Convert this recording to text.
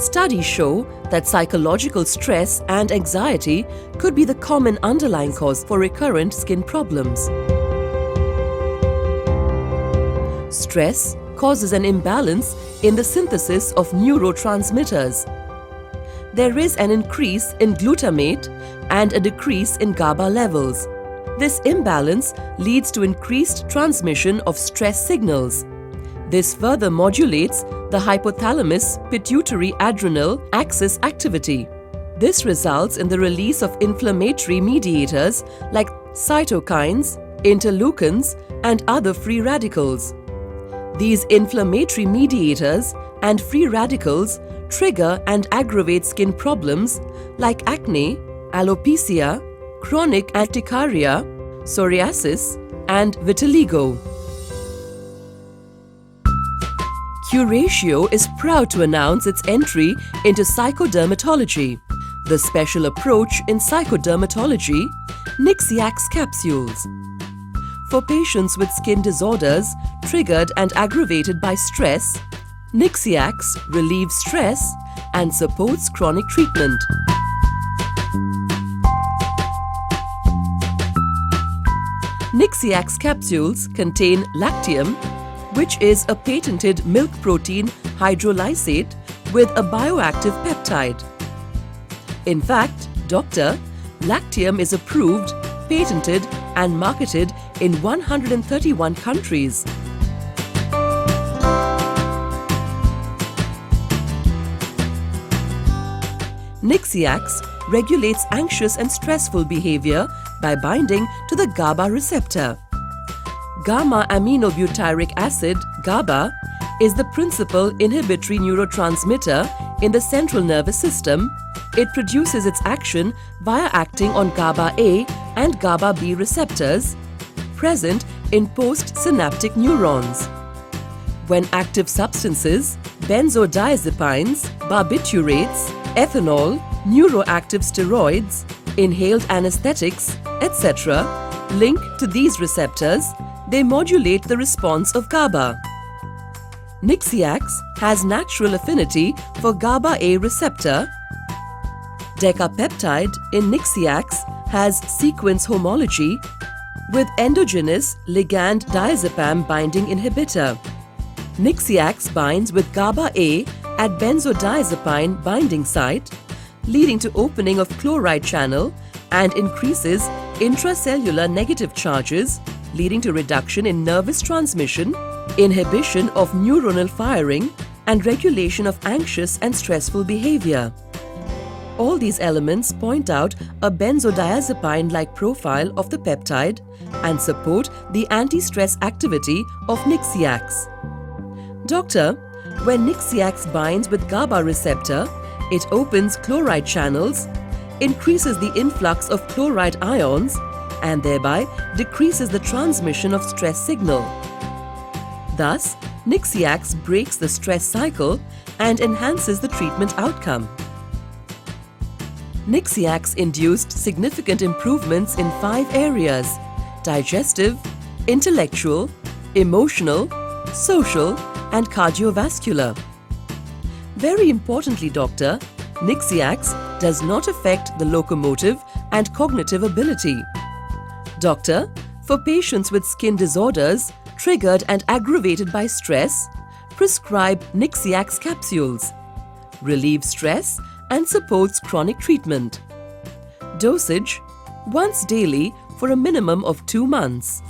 Studies show that psychological stress and anxiety could be the common underlying cause for recurrent skin problems. Stress causes an imbalance in the synthesis of neurotransmitters. There is an increase in glutamate and a decrease in GABA levels. This imbalance leads to increased transmission of stress signals. This further modulates the hypothalamus-pituitary-adrenal axis activity. This results in the release of inflammatory mediators like cytokines, interleukins, and other free radicals. These inflammatory mediators and free radicals trigger and aggravate skin problems like acne, alopecia, chronic urticaria, psoriasis, and vitiligo. Curatio is proud to announce its entry into psychodermatology, the special approach in psychodermatology, Nixiax capsules. For patients with skin disorders triggered and aggravated by stress, Nixiax relieves stress and supports chronic treatment. Nixiax capsules contain lactium, which is a patented milk protein hydrolysate with a bioactive peptide. In fact, lactium is approved, patented, and marketed in 131 countries. Nixiax regulates anxious and stressful behavior by binding to the GABA receptor. Gamma-aminobutyric acid, GABA, is the principal inhibitory neurotransmitter in the central nervous system. It produces its action via acting on GABA-A and GABA-B receptors present in postsynaptic neurons. When active substances, benzodiazepines, barbiturates, ethanol, neuroactive steroids, inhaled anesthetics, etc., link to these receptors, they modulate the response of GABA. Nixiax has natural affinity for GABA-A receptor. Decapeptide in Nixiax has sequence homology with endogenous ligand diazepam binding inhibitor. Nixiax binds with GABA-A at benzodiazepine binding site, leading to opening of chloride channel and increases intracellular negative charges, leading to reduction in nervous transmission, inhibition of neuronal firing, and regulation of anxious and stressful behavior. All these elements point out a benzodiazepine-like profile of the peptide and support the anti-stress activity of Nixiax. Doctor, when Nixiax binds with GABA receptor, it opens chloride channels, increases the influx of chloride ions, and thereby decreases the transmission of stress signal. Thus, Nixiax breaks the stress cycle and enhances the treatment outcome. Nixiax induced significant improvements in 5 areas: digestive, intellectual, emotional, social, and cardiovascular. Very importantly, doctor, Nixiax does not affect the locomotive and cognitive ability. Doctor, for patients with skin disorders triggered and aggravated by stress, prescribe Nixiax capsules. Relieves stress and supports chronic treatment. Dosage: once daily for a minimum of 2 months.